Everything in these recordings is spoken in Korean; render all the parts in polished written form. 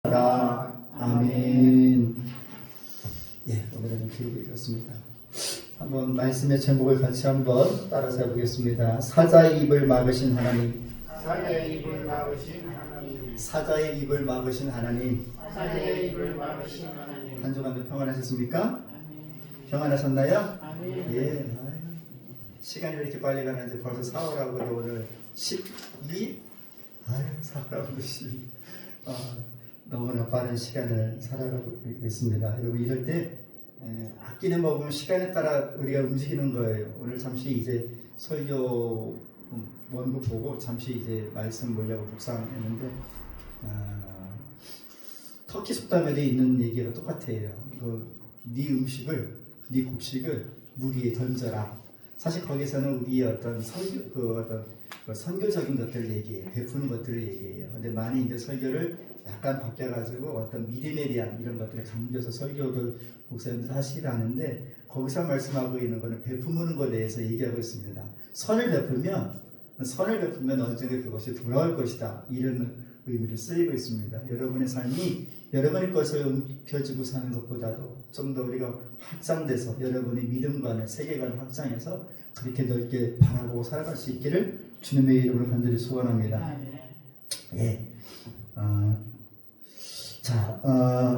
아멘. 예, 오늘은 길게 읽었습니다. 한번 말씀의 제목을 같이 한번 따라서 해보겠습니다. 사자의 입을 막으신 하나님. 사자의 입을 막으신 하나님. 사자의 입을 막으신 하나님. 사자의 입을 막으신 하나님. 한 주간도 평안하셨습니까? 평안하셨나요? 아멘. 예. 아유, 시간이 왜 이렇게 빨리 가는지 벌써 4월하고도 오늘 12? 아유, 4월하고도 12. 너무나 빠른 시간을 살아가고 있습니다. 여러분 이럴 때 아끼는 법은 시간에 따라 우리가 움직이는 거예요. 오늘 잠시 이제 설교 원고 보고 잠시 이제 말씀 보려고 묵상했는데 터키 속담에도 있는 얘기가 똑같아요. 네 음식을, 네 곡식을 물 위에 던져라. 사실 거기서는 우리의 어떤 선교적인 것들을 얘기해요. 베푸는 것들을 얘기해요. 근데 많이 이제 설교를 약간 바뀌어가지고 어떤 믿음에 대한 이런 것들을 강조해서 설교를 목사님들 하시라는데 거기서 말씀하고 있는 거는 베푸는 것에 대해서 얘기하고 있습니다. 선을 베풀면 언젠가 그것이 돌아올 것이다. 이런 의미를 쓰이고 있습니다. 여러분의 삶이 여러분의 것을 움켜쥐고 사는 것보다도 좀 더 우리가 확장돼서 여러분의 믿음관을 세계관을 확장해서 그렇게 넓게 바라보고 살아갈 수 있기를 주님의 이름으로 간절히 소원합니다. 예.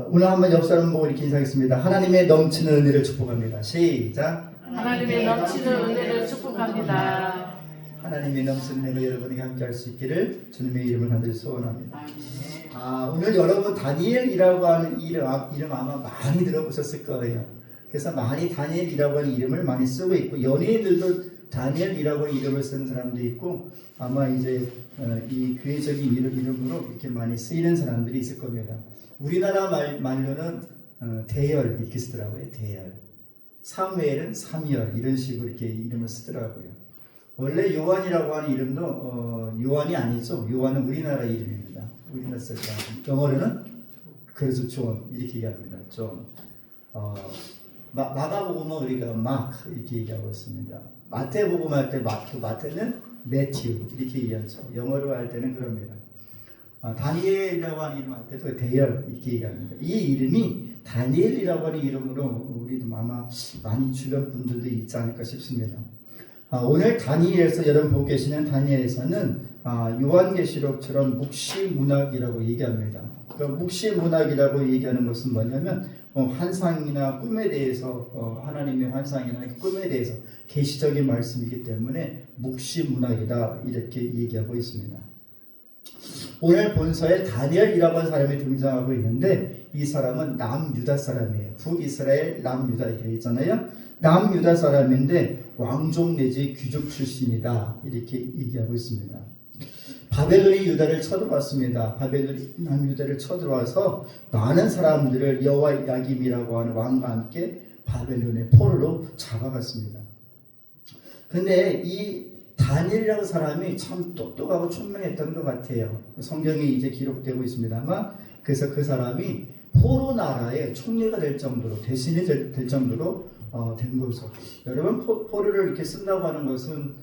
오늘 한번 옆 사람 보고 이렇게 인사하겠습니다. 하나님의 넘치는 은혜를 축복합니다. 시작. 하나님의 넘치는 은혜를 축복합니다. 하나님의 넘치는 은혜가 여러분에게 함께할 수 있기를 주님의 이름을 간절히 소원합니다. 오늘 여러분 다니엘이라고 하는 이름 아마 많이 들어보셨을 거예요. 그래서 많이 다니엘이라고 하는 이름을 많이 쓰고 있고 연예인들도 다니엘이라고 하는 이름을 쓰는 사람도 있고 아마 이제 이 교회적인 이름으로 이렇게 많이 쓰이는 사람들이 있을 겁니다. 우리나라 말로는 대열 이렇게 쓰더라고요. 대열. 사무엘은 삼열 이런 식으로 이렇게 이름을 쓰더라고요. 원래 요한이라고 하는 이름도 요한이 아니죠. 요한은 우리나라 이름입니다. 우리나라 쓸 때 영어로는 그래서 존 이렇게 얘기합니다. 존. 마가복음은 우리가 마크 이렇게 얘기하고 있습니다. 마태복음 할 때 마태는 매튜 이렇게 얘기하죠. 영어로 할 때는 그럽니다. 다니엘이라고 하는 이름 할 때도 대열 이렇게 얘기합니다. 이 이름이 다니엘이라고 하는 이름으로 우리도 아마 많이 주변 분들도 있지 않을까 싶습니다. 오늘 다니엘에서 여러분 보고 계시는 다니엘에서는 요한계시록처럼 묵시문학이라고 얘기합니다. 그 묵시문학이라고 얘기하는 것은 뭐냐면 환상이나 꿈에 대해서 하나님의 환상이나 꿈에 대해서 계시적인 말씀이기 때문에 묵시문학이다 이렇게 얘기하고 있습니다. 오늘 본서에 다니엘이라고 하는 사람이 등장하고 있는데 이 사람은 남유다 사람이에요. 북이스라엘 남유다 이렇게 있잖아요. 남유다 사람인데 왕족 내지 귀족 출신이다 이렇게 얘기하고 있습니다. 바벨론이 유다를 쳐들어왔습니다. 바벨론이 남유다를 쳐들어와서 많은 사람들을 여호와 야김이라고 하는 왕과 함께 바벨론의 포로로 잡아갔습니다. 근데 이 다니엘이라는 사람이 참 똑똑하고 총명했던 것 같아요. 성경에 이제 기록되고 있습니다만 그래서 그 사람이 포로 나라의 총리가 될 정도로 대신이 될 정도로 된 거죠. 여러분 포로를 이렇게 쓴다고 하는 것은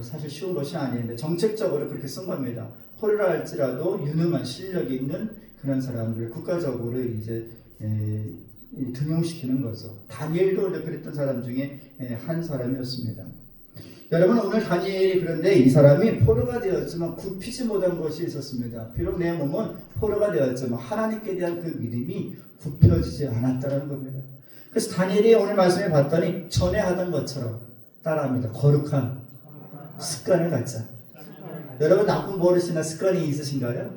사실 쉬운 것이 아닌데 정책적으로 그렇게 쓴 겁니다. 포로라 할지라도 유능한 실력이 있는 그런 사람들을 국가적으로 이제 등용시키는 거죠. 다니엘도 그랬던 사람 중에 한 사람이었습니다. 여러분 오늘 다니엘이 그런데 이 사람이 포로가 되었지만 굽히지 못한 것이 있었습니다. 비록 내 몸은 포로가 되었지만 하나님께 대한 그 믿음이 굽혀지지 않았다는 겁니다. 그래서 다니엘이 오늘 말씀에 봤더니 전에 하던 것처럼 따라합니다. 거룩한 습관을 갖자. 여러분 나쁜 버릇이나 습관이 있으신가요?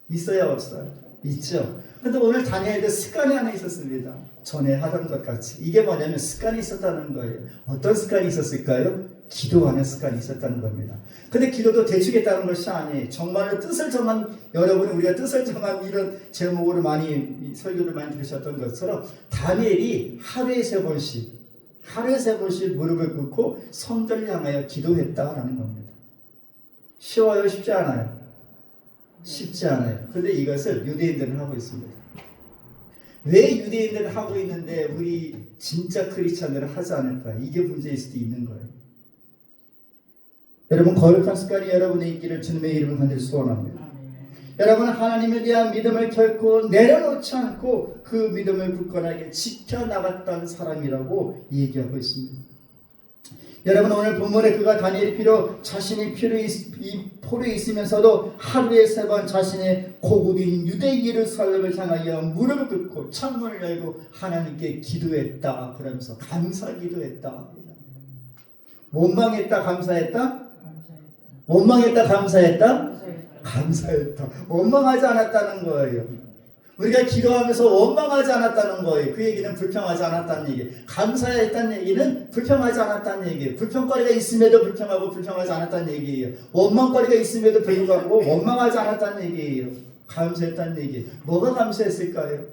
있어요 없어요? 있죠. 근데 오늘 다니엘도 습관이 하나 있었습니다. 전에 하던 것 같이. 이게 뭐냐면 습관이 있었다는 거예요. 어떤 습관이 있었을까요? 기도하는 습관이 있었다는 겁니다. 근데 기도도 대충했다는 것이 아니에요. 정말로 뜻을 정한, 여러분이 우리가 뜻을 정한 이런 제목으로 많이 설교를 많이 들으셨던 것처럼 다니엘이 하루에 세 번씩 무릎을 꿇고 성전을 향하여 기도했다라는 겁니다. 쉬워요? 쉽지 않아요? 쉽지 않아요. 그런데 이것을 유대인들은 하고 있습니다. 왜 유대인들은 하고 있는데 우리 진짜 크리스찬들은 하지 않을까? 이게 문제일 수도 있는 거예요. 여러분 거룩한 습관이 여러분의 있기를 주님의 이름을 간절히 소원합니다. 여러분 하나님에 대한 믿음을 결코 내려놓지 않고 그 믿음을 굳건하게 지켜나갔던 사람이라고 얘기하고 있습니다. 여러분 오늘 본문에 그가 다니엘이 자신이 이 포로에 있으면서도 하루에 3번 자신의 고국인 유대 예루살렘을 향하여 무릎을 꿇고 창문을 열고 하나님께 기도했다. 그러면서 감사 기도했다. 원망했다 감사했다? 원망했다 감사했다? 감사했다. 원망하지 않았다는 거예요. 우리가 기도하면서 원망하지 않았다는 거예요. 그 얘기는 불평하지 않았다는 얘기. 감사했다는 얘기는 불평하지 않았다는 얘기예요. 불평거리가 있음에도 불평하고 불평하지 않았다는 얘기예요. 원망거리가 있음에도 불구하고 원망하지 않았다는 얘기예요. 감사했다는 얘기. 뭐가 감사했을까요?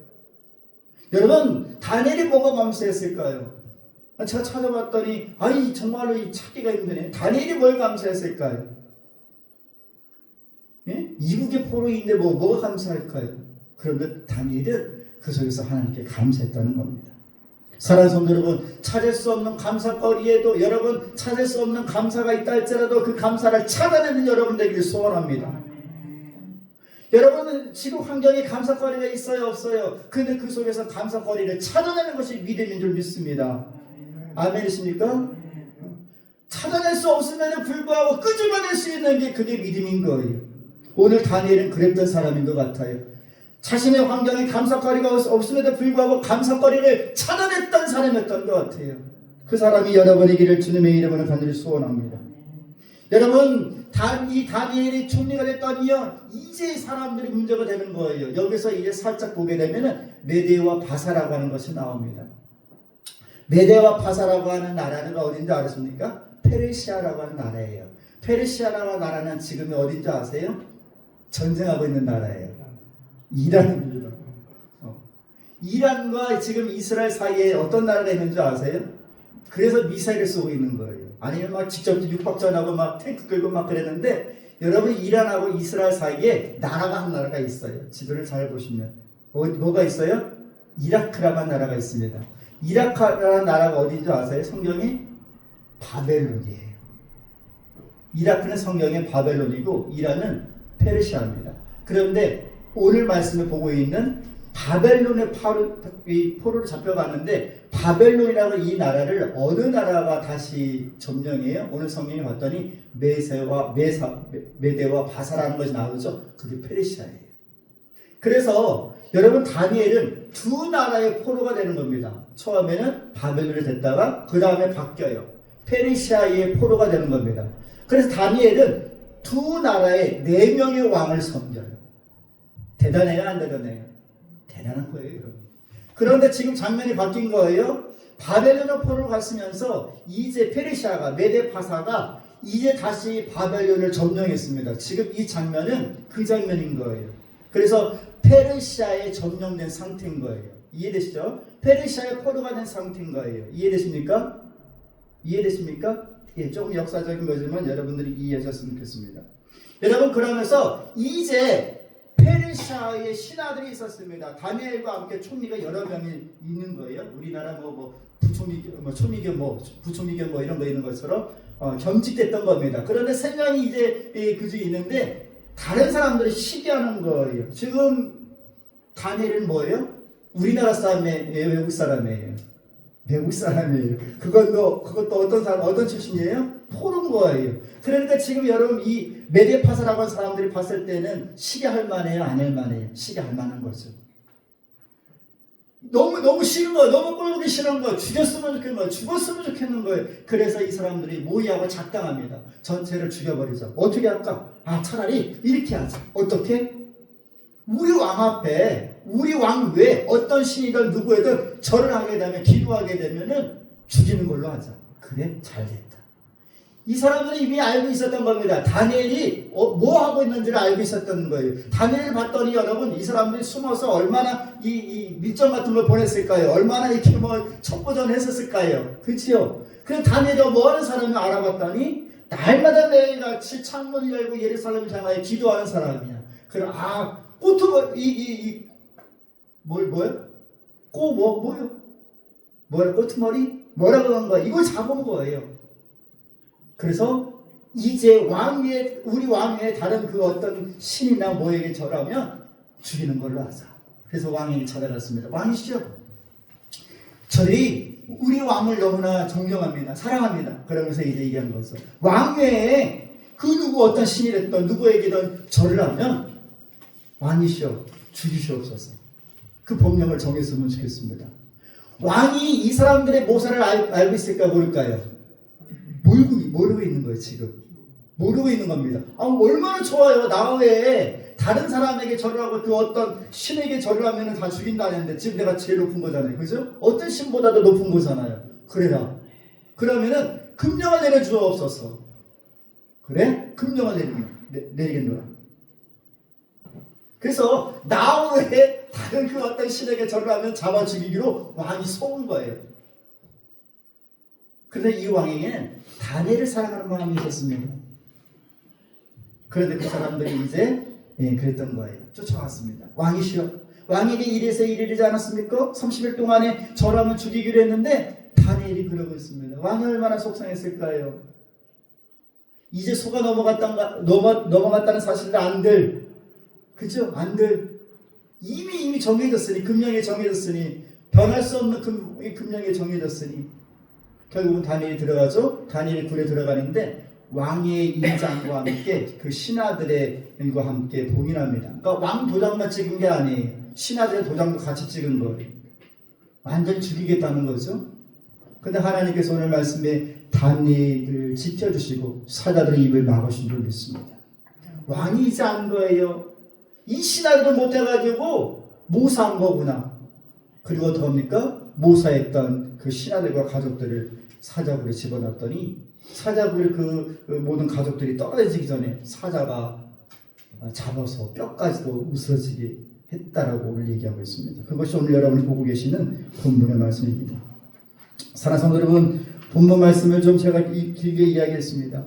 여러분 다니엘이 뭐가 감사했을까요? 제가 찾아봤더니 정말로 이 찾기가 힘드네. 다니엘이 뭘 감사했을까요? 예? 이국의 포로인데 뭐가 감사할까요? 그런데 다니엘은 그 속에서 하나님께 감사했다는 겁니다. 사랑하는 성도 여러분, 찾을 수 없는 감사거리에도 여러분 찾을 수 없는 감사가 있다 할지라도 그 감사를 찾아내는 여러분 되기를 소원합니다. 여러분은 지금 환경에 감사거리가 있어요 없어요? 근데 그 속에서 감사거리를 찾아내는 것이 믿음인 줄 믿습니다. 아멘이십니까? 찾아낼 수 없음에도 불구하고 끄집어낼 수 있는 게 그게 믿음인 거예요. 오늘 다니엘은 그랬던 사람인 것 같아요. 자신의 환경에 감사거리가 없음에도 불구하고 감사거리를 찾아냈던 사람이었던 것 같아요. 그 사람이 여러분이기를 주님의 이름으로 간절히 소원합니다. 여러분 이 다니엘이 총리가 됐더니요 이제 사람들이 문제가 되는 거예요. 여기서 이제 살짝 보게 되면은 메데와 바사라고 하는 것이 나옵니다. 메데와 바사라고 하는 나라는 어딘지 아십니까? 페르시아라고 하는 나라예요. 페르시아라고 하는 나라는 지금 어딘지 아세요? 전쟁하고 있는 나라예요. 이란입니다. 이란과 지금 이스라엘 사이에 어떤 나라가 있는 줄 아세요? 그래서 미사일을 쏘고 있는 거예요. 아니면 막 직접 육박전하고 막 탱크 끌고 막 그랬는데 여러분 이란하고 이스라엘 사이에 나라가 한 나라가 있어요. 지도를 잘 보시면 뭐가 있어요? 이라크라고 하는 나라가 있습니다. 이라크라는 나라가 어딘지 아세요? 성경이 바벨론이에요. 이라크는 성경의 바벨론이고 이란은 페르시아입니다. 그런데 오늘 말씀을 보고 있는 바벨론의 포로로 잡혀가는데 바벨론이라고 이 나라를 어느 나라가 다시 점령해요? 오늘 성경에 봤더니 메데와 바사라는 것이 나오죠. 그게 페르시아예요. 그래서 여러분 다니엘은 두 나라의 포로가 되는 겁니다. 처음에는 바벨론이 됐다가 그 다음에 바뀌어요. 페르시아의 포로가 되는 겁니다. 그래서 다니엘은 두 나라의 4명의 왕을 섬겨요. 대단해요 안 대단해요? 대단한 거예요. 그런데 지금 장면이 바뀐 거예요. 바벨론의 포로로 갔으면서 이제 페르시아가 메데파사가 이제 다시 바벨론을 점령했습니다. 지금 이 장면은 그 장면인 거예요. 그래서 페르시아에 점령된 상태인 거예요. 이해되시죠? 페르시아의 포로가 된 상태인 거예요. 이해되십니까? 이해되십니까? 예, 조금 역사적인 거지만 여러분들이 이해하셨으면 좋겠습니다. 여러분 그러면서 이제 페르시아의 신하들이 있었습니다. 다니엘과 함께 총리가 여러 명이 있는 거예요. 우리나라 부총리 겸 이런 거 있는 것처럼 겸직됐던 겁니다. 그런데 3명이 이제 그 중에 있는데 다른 사람들이 시기하는 거예요. 지금 다니엘은 뭐예요? 우리나라 사람이에요? 외국 사람이에요? 외국 사람이에요. 그것도 어떤 사람, 어떤 출신이에요? 포로인 거예요. 그러니까 지금 여러분 이 메데파사라고 하는 사람들이 봤을 때는 시기할 만해요? 안 할 만해요? 시기할 만한 거죠. 너무 싫은 거예요. 너무 꼴보기 싫은 거예요. 죽였으면 좋겠는 거예요. 죽었으면 좋겠는 거예요. 그래서 이 사람들이 모의하고 작당합니다. 전체를 죽여버리자. 어떻게 할까? 차라리 이렇게 하자. 어떻게? 우리 왕 앞에 우리 왕 외에 어떤 신이든 누구에든 절을 하게 되면 기도하게 되면은 죽이는 걸로 하자. 그래 잘됐다. 이 사람들이 이미 알고 있었던 겁니다. 다니엘이 뭐 하고 있는지를 알고 있었던 거예요. 다니엘을 봤더니 여러분 이 사람들이 숨어서 얼마나 이 밀정 같은 걸 보냈을까요? 얼마나 이렇게 첩보전을 했었을까요? 그렇지요? 그래서 다니엘이 뭐 하는 사람을 알아봤더니 날마다 매일같이 창문을 열고 예루살렘을 향하여 기도하는 사람이야. 그럼 꼬투머리 뭐요? 뭐야 꼬투머리? 뭐라고 한 거야? 이걸 잡은 거예요. 그래서 이제 우리 왕 위에 다른 그 어떤 신이나 뭐에게 절하면 죽이는 걸로 하자. 그래서 왕에게 찾아갔습니다. 왕이시죠? 저들이 우리 왕을 너무나 존경합니다. 사랑합니다. 그러면서 이제 얘기한 거죠. 왕 외에 그 누구 어떤 신이 됐던 누구에게든 절을 하면 왕이시여 죽이시옵소서. 그 법령을 정했으면 좋겠습니다. 왕이 이 사람들의 모사를 알고 있을까 모를까요? 모르고 있는 거예요. 지금 모르고 있는 겁니다. 얼마나 좋아요. 나 외에 다른 사람에게 절을 하고 그 어떤 신에게 절을 하면 다 죽인다는데 지금 내가 제일 높은 거잖아요. 그죠? 어떤 신보다도 높은 거잖아요. 그래라. 그러면은 금령을 내려주옵소서. 그래? 금령을 내리겠노라. 그래서 나 외에 다른 그 어떤 신에게 절을 하면 잡아 죽이기로 왕이 속은 거예요. 그런데 이 왕에게는 다니엘을 사랑하는 마음이 있었습니다. 그런데 그 사람들이 이제 그랬던 거예요. 쫓아왔습니다. 왕이시여, 왕에게 이래서 이르지 않았습니까? 30일 동안에 절하면 죽이기로 했는데 다니엘이 그러고 있습니다. 왕이 얼마나 속상했을까요? 이제 소가 넘어갔다는 사실을 안들, 그죠? 안들. 이미 정해졌으니, 금령에 정해졌으니, 변할 수 없는 금령에 정해졌으니 결국은 다니엘이 들어가죠. 다니엘이 굴에 들어가는데 왕의 인장과 함께 그 신하들의 일과 함께 봉인합니다. 그러니까 왕 도장만 찍은 게 아니에요. 신하들의 도장도 같이 찍은 거예요. 완전히 죽이겠다는 거죠. 근데 하나님께서 오늘 말씀에 다니엘을 지켜주시고 사자들의 입을 막으신 줄 믿습니다. 왕이 이제 안 거예요. 이 신하들을 못해가지고 모사한 거구나. 그리고 더합니까? 모사했던 그 신하들과 가족들을 사자굴에 집어넣었더니 사자굴에 그 모든 가족들이 떨어지기 전에 사자가 잡아서 뼈까지도 으스러지게 했다라고 오늘 얘기하고 있습니다. 그것이 오늘 여러분이 보고 계시는 본문의 말씀입니다. 사랑하는 성도 여러분, 본문 말씀을 좀 제가 길게 이야기했습니다.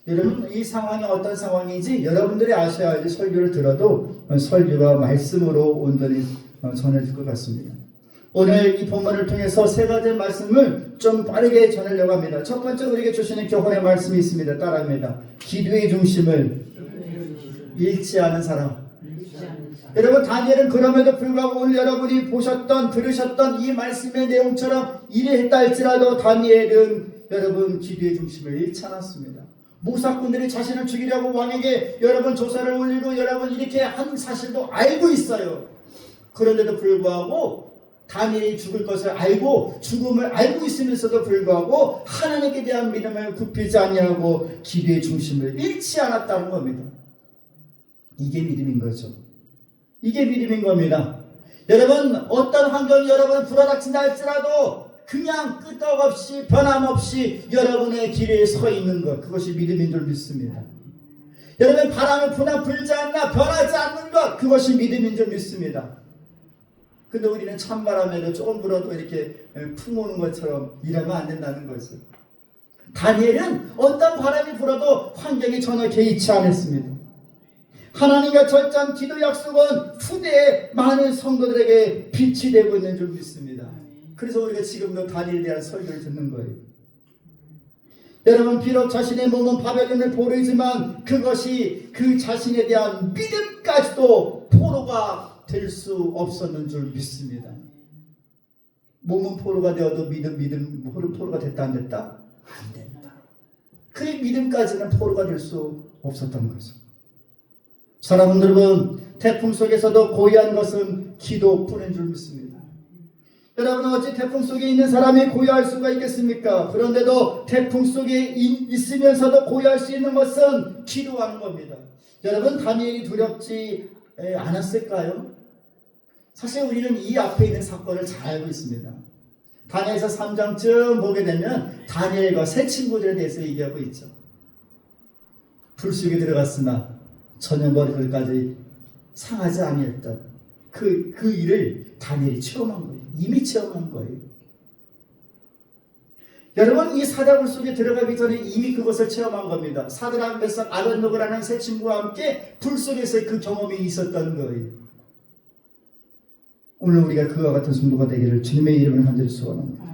여러분, 이 상황이 어떤 상황인지 여러분들이 아셔야 할 설교를 들어도 설교가 말씀으로 온전히 전해질 것 같습니다. 오늘 이 본문을 통해서 세 가지 말씀을 좀 빠르게 전하려고 합니다. 첫 번째 우리에게 주시는 교훈의 말씀이 있습니다. 따라합니다. 기도의 중심을 잃지 않은 사람. 여러분, 다니엘은 그럼에도 불구하고 오늘 여러분이 들으셨던 이 말씀의 내용처럼 이래했다 할지라도 다니엘은 여러분 기도의 중심을 잃지 않았습니다. 모사꾼들이 자신을 죽이려고 왕에게 여러분 조사를 올리고 여러분 이렇게 한 사실도 알고 있어요. 그런데도 불구하고 다니엘이 죽을 것을 알고 죽음을 알고 있으면서도 불구하고 하나님께 대한 믿음을 굽히지 아니하고 기도의 중심을 잃지 않았다는 겁니다. 이게 믿음인 거죠. 이게 믿음인 겁니다. 여러분, 어떤 환경이 여러분을 불어닥친다 할지라도 그냥 끄떡없이 변함없이 여러분의 길에 서 있는 것, 그것이 믿음인 줄 믿습니다. 여러분, 바람이 불지 않나 변하지 않는 것, 그것이 믿음인 줄 믿습니다. 근데 우리는 찬바람에도 조금 불어도 이렇게 풍 오는 것처럼 이러면 안 된다는 거죠. 다니엘은 어떤 바람이 불어도 환경이 전혀 개의치 않았습니다. 하나님과 절전 기도 약속은 후대의 많은 성도들에게 빛이 되고 있는 줄 믿습니다. 그래서 우리가 지금도 다니엘에 대한 설교를 듣는 거예요. 여러분, 비록 자신의 몸은 바벨론을 포로이지만 그것이 그 자신에 대한 믿음까지도 포로가 될 수 없었는 줄 믿습니다. 몸은 포로가 되어도 믿음 포로가 됐다 안 됐다? 안 된다. 그의 믿음까지는 포로가 될 수 없었던 거죠. 사랑하는 여러분, 태풍 속에서도 고요한 것은 기도뿐인 줄 믿습니다. 여러분, 어찌 태풍 속에 있는 사람이 고요할 수가 있겠습니까? 그런데도 태풍 속에 있으면서도 고요할 수 있는 것은 기도하는 겁니다. 여러분, 다니엘이 두렵지 않았을까요? 사실 우리는 이 앞에 있는 사건을 잘 알고 있습니다. 다니엘서 3장쯤 보게 되면 다니엘과 세 친구들에 대해서 얘기하고 있죠. 불 속에 들어갔으나 전혀 머리털까지 상하지 아니했던 그 일을 다니엘이 체험한 거예요. 이미 체험한 거예요. 여러분, 이 사자굴 속에 들어가기 전에 이미 그것을 체험한 겁니다. 사드락, 메삭, 아벤노고라는 세 친구와 함께 불 속에서 그 경험이 있었던 거예요. 오늘 우리가 그와 같은 성도가 되기를 주님의 이름을 간절히 소원합니다.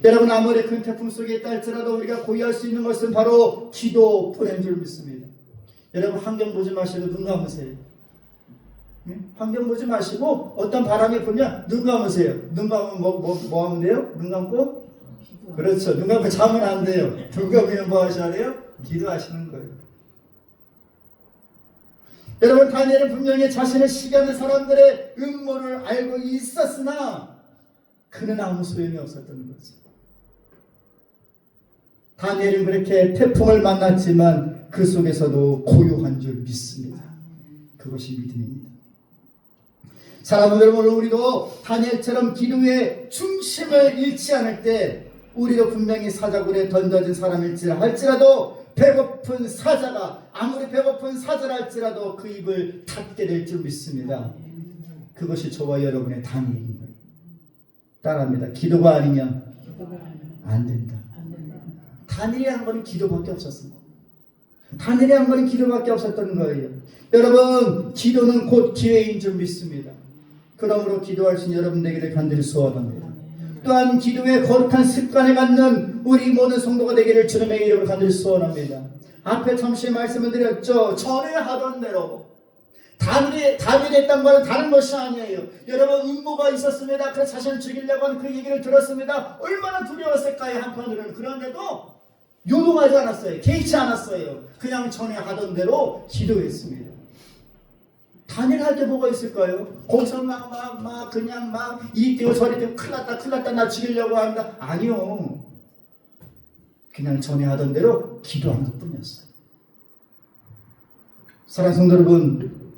여러분, 아무리 큰 태풍 속에 있다 할지라도 우리가 고의할 수 있는 것은 바로 기도뿐인 줄 믿습니다. 여러분, 환경 보지 마시고 눈 감으세요. 환경 보지 마시고 어떤 바람이 불면 눈 감으세요. 눈 감으면 뭐 하면 돼요? 눈 감고? 그렇죠. 눈 감고 자면 안 돼요. 눈 감으면 뭐 하셔야 돼요? 기도하시는 거예요. 여러분, 다니엘은 분명히 자신을 시기하는 사람들의 음모를 알고 있었으나 그는 아무 소용이 없었던 거죠. 다니엘은 그렇게 태풍을 만났지만 그 속에서도 고요한 줄 믿습니다. 그것이 믿음입니다. 사랑하는 여러분, 우리도 다니엘처럼 기도의 중심을 잃지 않을 때 우리도 분명히 사자굴에 던져진 사람일지라 할지라도 배고픈 사자가 아무리 배고픈 사자라 할지라도 그 입을 닫게 될 줄 믿습니다. 그것이 저와 여러분의 다니엘인 거예요. 따라합니다. 기도가 아니면 안 된다. 다니엘이 한 거는 기도밖에 없었습니다. 다니엘이 한 거는 기도밖에 없었던 거예요. 여러분, 기도는 곧 기회인 줄 믿습니다. 그러므로 기도할 수 있는 여러분 되기를 간절히 소원합니다. 또한 기도의 거룩한 습관을 갖는 우리 모든 성도가 되기를 주님의 이름으로 간절히 소원합니다. 앞에 잠시 말씀을 드렸죠. 전에 하던 대로 다니엘이 했던 것은 다른 것이 아니에요. 여러분, 음모가 있었습니다. 그래서 자신을 죽이려고 하는 그 얘기를 들었습니다. 얼마나 두려웠을까요? 한편으로는. 그런데도 요동하지 않았어요. 개의치 않았어요. 그냥 전에 하던 대로 기도했습니다. 다니엘 할 때 뭐가 있을까요? 거기서 그냥 이리 뛰고 저리 뛰고 큰일 났다 나 죽이려고 한다. 아니요. 그냥 전에 하던 대로 기도하는 것 뿐이었어요. 사랑하는 성도 여러분,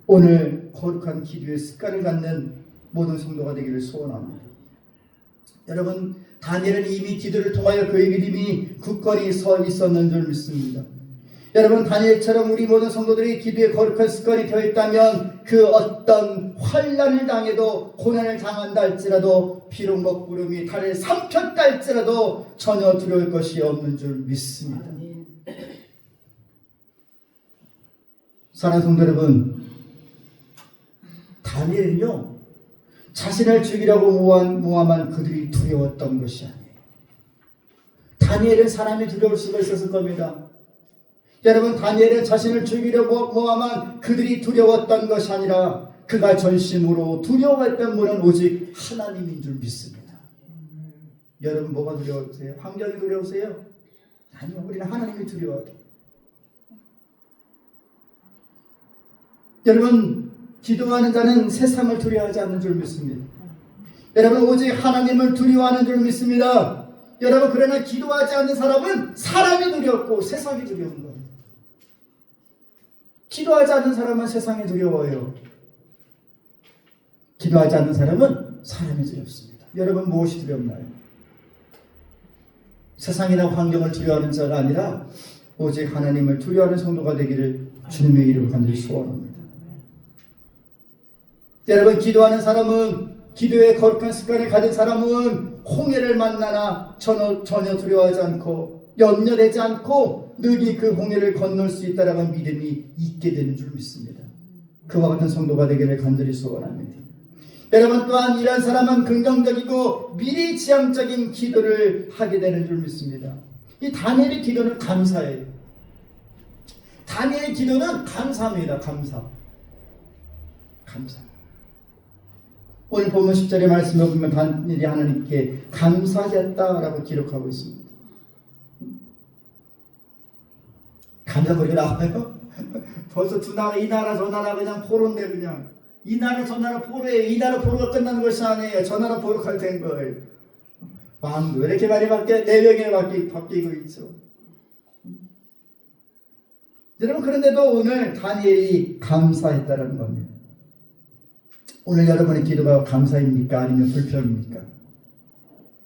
오늘 거룩한 기도의 습관을 갖는 모든 성도가 되기를 소원합니다. 여러분, 다니엘은 이미 기도를 통하여 그의 믿음이 굳건히 서 있었는 줄 믿습니다. 여러분, 다니엘처럼 우리 모든 성도들이 기도에 거룩한 습관이 되어 있다면 그 어떤 환난을 당해도 고난을 당한다 할지라도 비록 먹구름이 달을 삼켰다 할지라도 전혀 두려울 것이 없는 줄 믿습니다. 사랑하는 성도 여러분, 다니엘은요 자신을 죽이려고 모함한 그들이 두려웠던 것이 아니에요. 다니엘은 사람이 두려울 수가 있었을 겁니다. 여러분, 다니엘은 자신을 죽이려고 모함한 그들이 두려웠던 것이 아니라 그가 전심으로 두려워했던 분은 오직 하나님인 줄 믿습니다. 여러분, 뭐가 두려우세요? 환경이 두려우세요? 아니요, 우리는 하나님이 두려워요. 여러분, 기도하는 자는 세상을 두려워하지 않는 줄 믿습니다. 여러분, 오직 하나님을 두려워하는 줄 믿습니다. 여러분, 그러나 기도하지 않는 사람은 사람이 두렵고 세상이 두려운 거예요. 기도하지 않는 사람은 세상이 두려워요. 기도하지 않는 사람은 사람이 두렵습니다. 여러분, 무엇이 두렵나요? 세상이나 환경을 두려워하는 자가 아니라 오직 하나님을 두려워하는 성도가 되기를 주님의 이름으로 간절히 소원합니다. 여러분, 기도하는 사람은, 기도의 거룩한 습관을 가진 사람은 홍해를 만나나 전혀 두려워하지 않고 염려되지 않고 능히 그 홍해를 건널 수 있다라는 믿음이 있게 되는 줄 믿습니다. 그와 같은 성도가 되기를 간절히 소원합니다. 여러분, 또한 이런 사람은 긍정적이고 미래지향적인 기도를 하게 되는 줄 믿습니다. 이 다니엘의 기도는 감사예요. 다니엘의 기도는 감사입니다. 감사. 오늘 본문 10절의 말씀을 보면 다니엘이 하나님께 감사하였다라고 기록하고 있습니다. 감사거리가 나와요? 벌써 두 나라, 이 나라 저 나라 그냥 포로인데 그냥 이 나라 저 나라 포로예요. 이 나라 포로가 끝나는 것이 아니에요. 저 나라 포로가 된 거예요. 왕도 왜 이렇게 많이 바뀌어? 4명이 바뀌고 있죠. 여러분, 그런데도 오늘 다니엘이 감사했다는 겁니다. 오늘 여러분의 기도가 감사입니까? 아니면 불평입니까?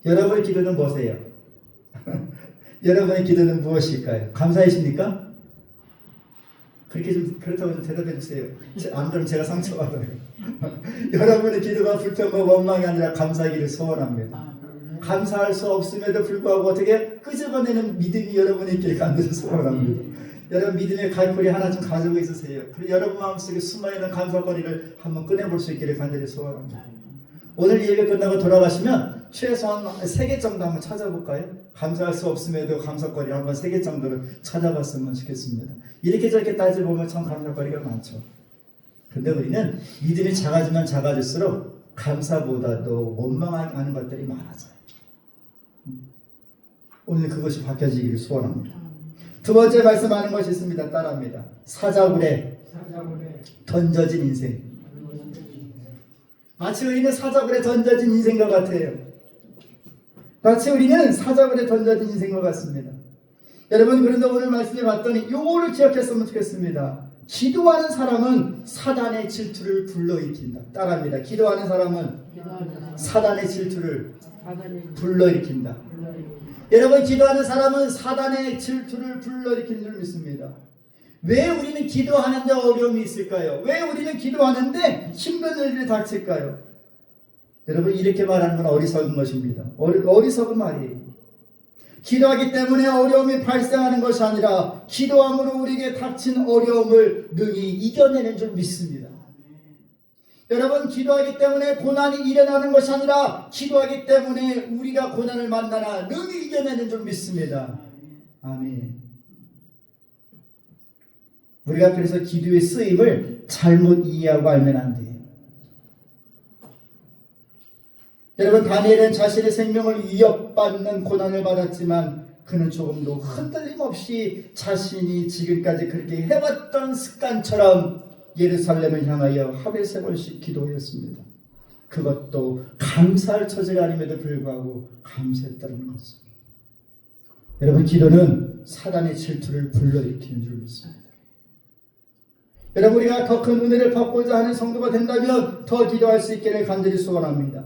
여러분의 기도는 뭐세요? 여러분의 기도는 무엇일까요? 감사이십니까? 그렇다고 좀 대답해 주세요. 안 그러면 제가 상처받아요. 여러분의 기도가 불평과 원망이 아니라 감사하기를 소원합니다. 감사할 수 없음에도 불구하고 어떻게 끄집어내는 믿음이 여러분에 있기를 간절히 소원합니다. 여러분, 믿음의 갈고리 하나 좀 가지고 있으세요. 그리고 여러분 마음속에 숨어있는 감사거리를 한번 꺼내볼 수 있기를 간절히 소원합니다. 오늘 예배 끝나고 돌아가시면 최소한 3개 정도 한번 찾아볼까요? 감사할 수 없음에도 감사거리 한번 3개 정도를 찾아봤으면 좋겠습니다. 이렇게 저렇게 따져보면 참 감사거리가 많죠. 근데 우리는 믿음이 작아지면 작아질수록 감사보다도 원망하는 것들이 많아져요. 오늘 그것이 바뀌어지기를 소원합니다. 두 번째 말씀하는 것이 있습니다. 따라합니다. 사자굴에 던져진 인생. 마치 우리는 사자굴에 던져진 인생과 같아요. 마치 우리는 사자굴에 던져진 인생과 같습니다. 여러분, 그런데 오늘 말씀에 봤더니 요거를 기억했으면 좋겠습니다. 기도하는 사람은 사단의 질투를 불러일으킨다. 따라합니다. 기도하는 사람은 사단의 질투를 불러일으킨다. 여러분, 기도하는 사람은 사단의 질투를 불러일으키는 줄 믿습니다. 왜 우리는 기도하는데 어려움이 있을까요? 왜 우리는 기도하는데 힘든 일이 닥칠까요? 여러분, 이렇게 말하는 건 어리석은 것입니다. 어리석은 말이에요. 기도하기 때문에 어려움이 발생하는 것이 아니라 기도함으로 우리에게 닥친 어려움을 능히 이겨내는 줄 믿습니다. 여러분, 기도하기 때문에 고난이 일어나는 것이 아니라 기도하기 때문에 우리가 고난을 만나나 능히 이겨내는 줄 믿습니다. 아멘. 우리가 그래서 기도의 쓰임을 잘못 이해하고 알면 안 돼요. 여러분, 다니엘은 자신의 생명을 위협받는 고난을 받았지만 그는 조금도 흔들림 없이 자신이 지금까지 그렇게 해왔던 습관처럼 예루살렘을 향하여 하루에 3번씩 기도했습니다. 그것도 감사할 처지가 아님에도 불구하고 감사했다는 것입니다. 여러분, 기도는 사단의 질투를 불러일으키는 줄 믿습니다. 여러분, 우리가 더 큰 은혜를 받고자 하는 성도가 된다면 더 기도할 수 있기를 간절히 소원합니다.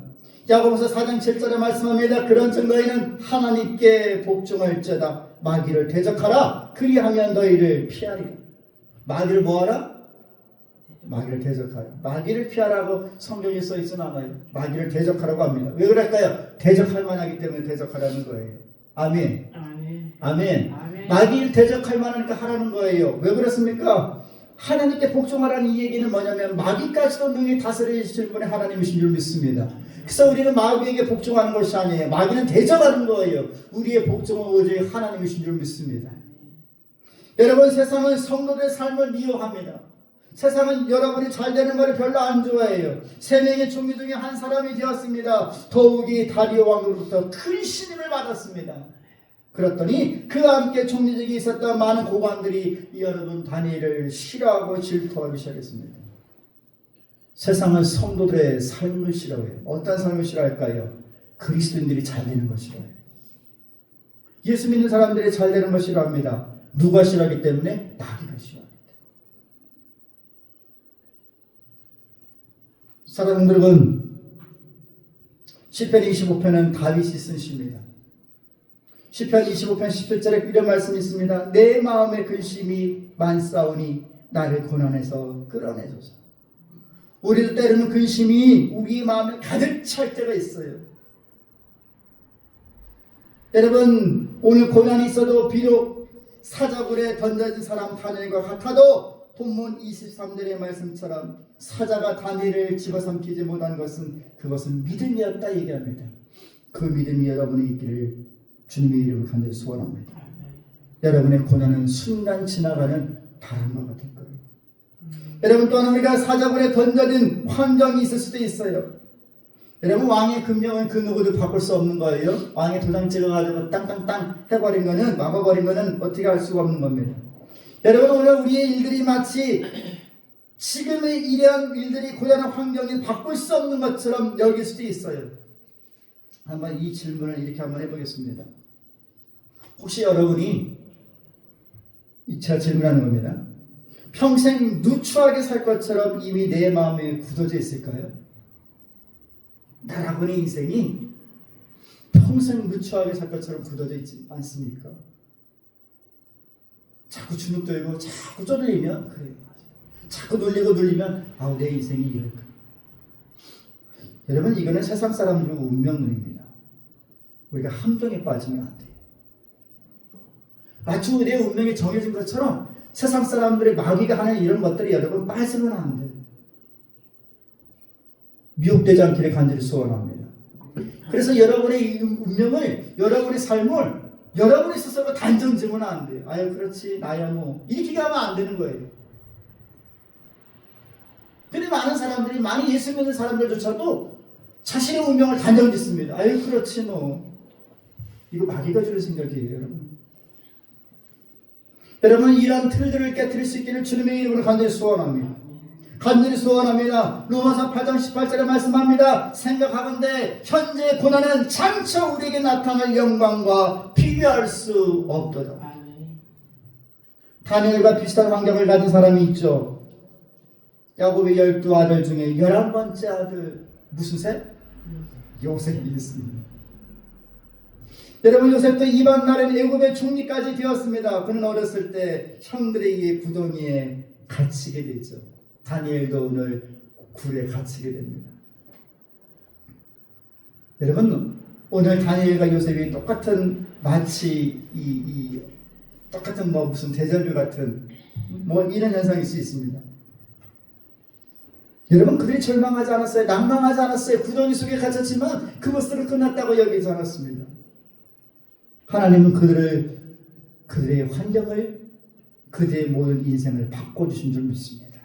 야고보서 4장 7절에 말씀합니다. 그런 증거에는 하나님께 복종할지어다. 마귀를 대적하라. 그리하면 너희를 피하리라. 마귀를 뭐하라? 마귀를 대적하라. 마귀를 피하라고 성경에 써있지는 않아요. 마귀를 대적하라고 합니다. 왜 그럴까요? 대적할 만하기 때문에 대적하라는 거예요. 아멘. 아멘. 마귀를 대적할 만하니까 하라는 거예요. 왜 그렇습니까? 하나님께 복종하라는 이 얘기는 뭐냐면 마귀까지도 능히 다스리실 분의 하나님이신 줄 믿습니다. 그래서 우리는 마귀에게 복종하는 것이 아니에요. 마귀는 대적하는 거예요. 우리의 복종은 오직 하나님이신 줄 믿습니다. 여러분, 세상은 성도들의 삶을 미워합니다. 세상은 여러분이 잘 되는 것을 별로 안 좋아해요. 3명의 총리 중에 한 사람이 되었습니다. 더욱이 다리오 왕으로부터 큰 신임을 받았습니다. 그랬더니 그와 함께 총리직에 있었던 많은 고관들이 여러분 다니엘을 싫어하고 질투하기 시작했습니다. 세상은 성도들의 삶을 싫어해요. 어떤 삶을 싫어할까요? 그리스도인들이 잘 되는 것 싫어해요. 예수 믿는 사람들이 잘 되는 것 싫어합니다. 누가 싫어하기 때문에? 마귀가 싫어합니다. 사랑하는 여러분, 시편 25편은 다윗이 쓴 시입니다. 시편 25편 17절에 이런 말씀이 있습니다. 내 마음의 근심이 많사오니 나를 고난에서 끌어내소서. 우리도 때로는 근심이 우리 마음에 가득 찰 때가 있어요. 여러분, 오늘 고난이 있어도 비록 사자굴에 던져진 사람 다니엘과 같아도 본문 23절의 말씀처럼 사자가 다니엘을 집어삼키지 못한 것은 그것은 믿음이었다 얘기합니다. 그 믿음이 여러분에 있기를 주님의 이름을 간절히 소원합니다. 여러분의 고난은 순간 지나가는 바람과 같을 거예요. 여러분, 또한 우리가 사자굴에 던져진 환경이 있을 수도 있어요. 여러분, 왕의 금령은 그 누구도 바꿀 수 없는 거예요. 왕의 도장 찍어가지고 땅땅땅 해버린 거는, 막아버린 거는 어떻게 할 수가 없는 겁니다. 여러분, 오늘 우리의 일들이 마치 지금의 이러한 일들이 고단한 환경이 바꿀 수 없는 것처럼 여길 수도 있어요. 한번 이 질문을 이렇게 한번 해보겠습니다. 혹시 여러분이, 제가 질문하는 겁니다. 평생 누추하게 살 것처럼 이미 내 마음에 굳어져 있을까요? 나라고의 인생이 평생 누추하게 살 것처럼 굳어져 있지 않습니까? 자꾸 주눅 들고 자꾸 쪼들리면 그래요. 자꾸 눌리면 아우 내 인생이 이럴까. 여러분, 이거는 세상 사람들의 운명론입니다. 우리가 함정에 빠지면 안 돼요. 마치 내 운명이 정해진 것처럼 세상 사람들의 마귀가 하는 이런 것들이 여러분 빠지면 안 돼요. 미혹되지 않기를 간절히 소원합니다. 그래서 여러분의 운명을, 여러분의 삶을 여러분이 스스로 단정 지으면 안 돼요. 아유 그렇지 나야 뭐 이렇게 가면 안 되는 거예요. 근데 많은 사람들이, 많이 예수 믿는 사람들조차도 자신의 운명을 단정 짓습니다. 아유 그렇지 뭐. 이거 마귀가 주는 생각이에요, 여러분. 여러분 이런 틀들을 깨뜨릴 수 있기를 주님의 이름으로 간절히 소원합니다. 간절히 소원합니다. 로마서 8장 18절에 말씀합니다. 생각하건대 현재 고난은 장차 우리에게 나타날 영광과 비교할 수 없도다. 다니엘과 비슷한 환경을 가진 사람이 있죠. 야곱의 12아들 중에 11번째 아들 무슨 셋? 요셉이 있습니다. 여러분 요셉도 이방 나라의 애굽의 총리까지 되었습니다. 그는 어렸을 때 형들에 의해 구덩이에 갇히게 되죠. 다니엘도 오늘 굴에 갇히게 됩니다. 여러분 오늘 다니엘과 요셉이 똑같은 마치 똑같은 뭐 무슨 데자뷰 같은 뭐 이런 현상일 수 있습니다. 여러분 그들이 절망하지 않았어요. 낭망하지 않았어요. 구덩이 속에 갇혔지만 그것으로 끝났다고 여기지 않았습니다. 하나님은 그들의 환경을, 그들의 모든 인생을 바꿔주신 줄 믿습니다.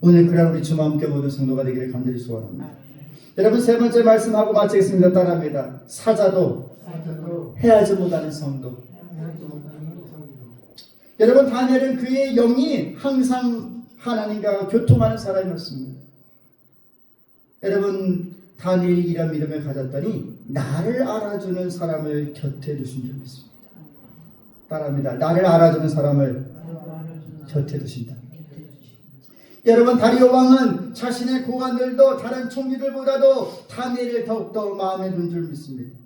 오늘 그런 우리 주와 함께 모든 성도가 되기를 간절히 소원합니다. 여러분 세 번째 말씀하고 마치겠습니다. 따라합니다. 사자도 해하지 못하는 성도. 여러분 다니엘은 그의 영이 항상 하나님과 교통하는 사람이었습니다. 여러분 다니엘이 이런 믿음을 가졌더니 나를 알아주는 사람을 곁에 두신 줄 믿습니다. 따라합니다. 나를 알아주는 사람을 곁에 두신다. 여러분 다리오 왕은 자신의 고관들도 다른 총리들보다도 다니엘을 더욱더 마음에 둔 줄 믿습니다.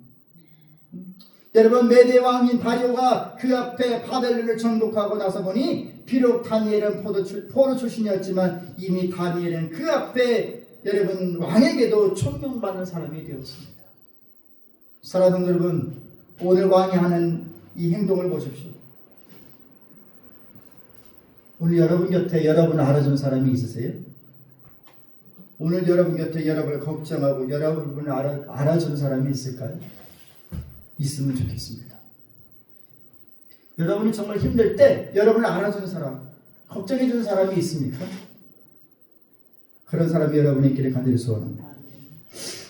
여러분 메대 왕인 다리오가 그 앞에 바벨론을 정복하고 나서 보니 비록 다니엘은 포로 출신이었지만 이미 다니엘은 그 앞에 여러분 왕에게도 존경받는 사람이 되었습니다. 사랑하는 여러분 오늘 왕이 하는 이 행동을 보십시오. 오늘 여러분 곁에 여러분을 알아주는 사람이 있으세요? 오늘 여러분 곁에 여러분을 걱정하고 여러분을 알아주는 사람이 있을까요? 있으면 좋겠습니다. 여러분이 정말 힘들 때 여러분을 알아주는 사람, 걱정해주는 사람이 있습니까? 그런 사람이 여러분이 있기를 간절히 소원합니다.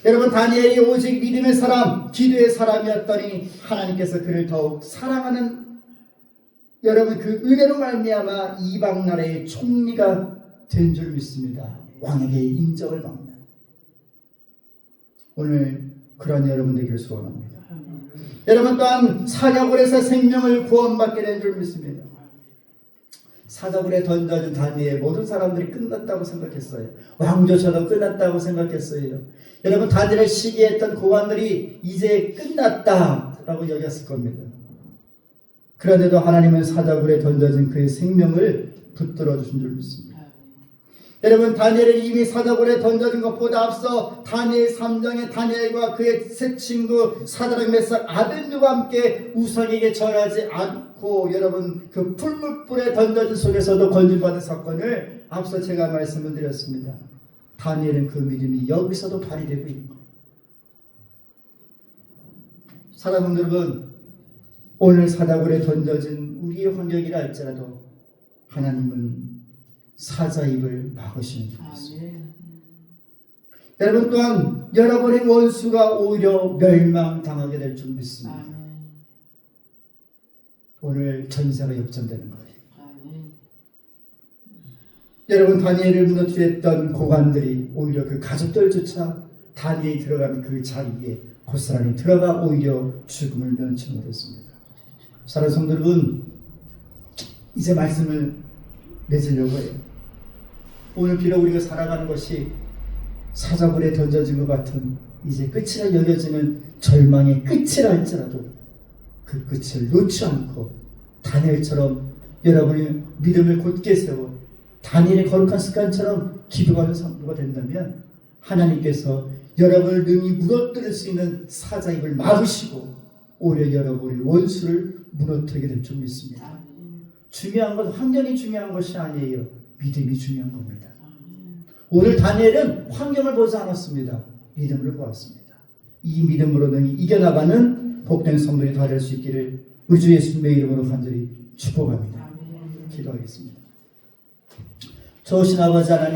여러분 다니엘이 오직 믿음의 사람, 기도의 사람이었더니 하나님께서 그를 더욱 사랑하는 여러분 그 은혜로 말미암아 이방 나라의 총리가 된 줄 믿습니다. 왕에게 인정을 받는 오늘 그런 여러분 되기를 소원합니다. 여러분 또한 사자굴에서 생명을 구원받게 된 줄 믿습니다. 사자굴에 던져진 다니엘 모든 사람들이 끝났다고 생각했어요. 왕조차도 끝났다고 생각했어요. 여러분 다니엘을 시기했던 고관들이 이제 끝났다라고 여겼을 겁니다. 그런데도 하나님은 사자굴에 던져진 그의 생명을 붙들어 주신 줄 믿습니다. 여러분 다니엘은 이미 사자굴에 던져진 것보다 앞서 다니엘 3장에 다니엘과 그의 세 친구 사드락 메삭 아벤누가 함께 우상에게 절하지 않고 여러분 그 풀무불에 던져진 속에서도 건진받은 사건을 앞서 제가 말씀을 드렸습니다. 다니엘은 그 믿음이 여기서도 발휘되고 있는 거예요. 사랑하는 여러분 오늘 사자굴에 던져진 우리의 환경이라 할지라도 하나님은 사자 입을 막으시는 줄 믿습니다. 여러분 또한 여러분의 원수가 오히려 멸망당하게 될 줄 믿습니다. 오늘 전세가 역전되는 거예요. 여러분 다니엘을 무너뜨렸던 고관들이 오히려 그 가족들조차 다니엘이 들어간 그 자리에 고스란히 들어가 오히려 죽음을 면치 못했습니다. 사랑하는 성도 여러분 이제 말씀을 맺으려고 해요. 오늘 비록 우리가 살아가는 것이 사자굴에 던져진 것 같은 이제 끝이라 여겨지는 절망의 끝이라 할지라도 그 끝을 놓지 않고 다니엘처럼 여러분의 믿음을 곧게 세워 다니엘의 거룩한 습관처럼 기도하는 성도가 된다면 하나님께서 여러분을 능히 무너뜨릴 수 있는 사자 입을 막으시고 오히려 여러분의 원수를 무너뜨리게 될 줄 믿습니다. 중요한 건 환경이 중요한 것이 아니에요. 믿음이 중요한 겁니다. 오늘 다니엘은 환경을 보지 않았습니다. 믿음을 보았습니다. 이 믿음으로 능히 이겨나가는 복된 성도이 다 될 수 있기를 우리 주 예수님의 이름으로 간절히 축복합니다. 기도하겠습니다. 좋으신 아버지 하나님,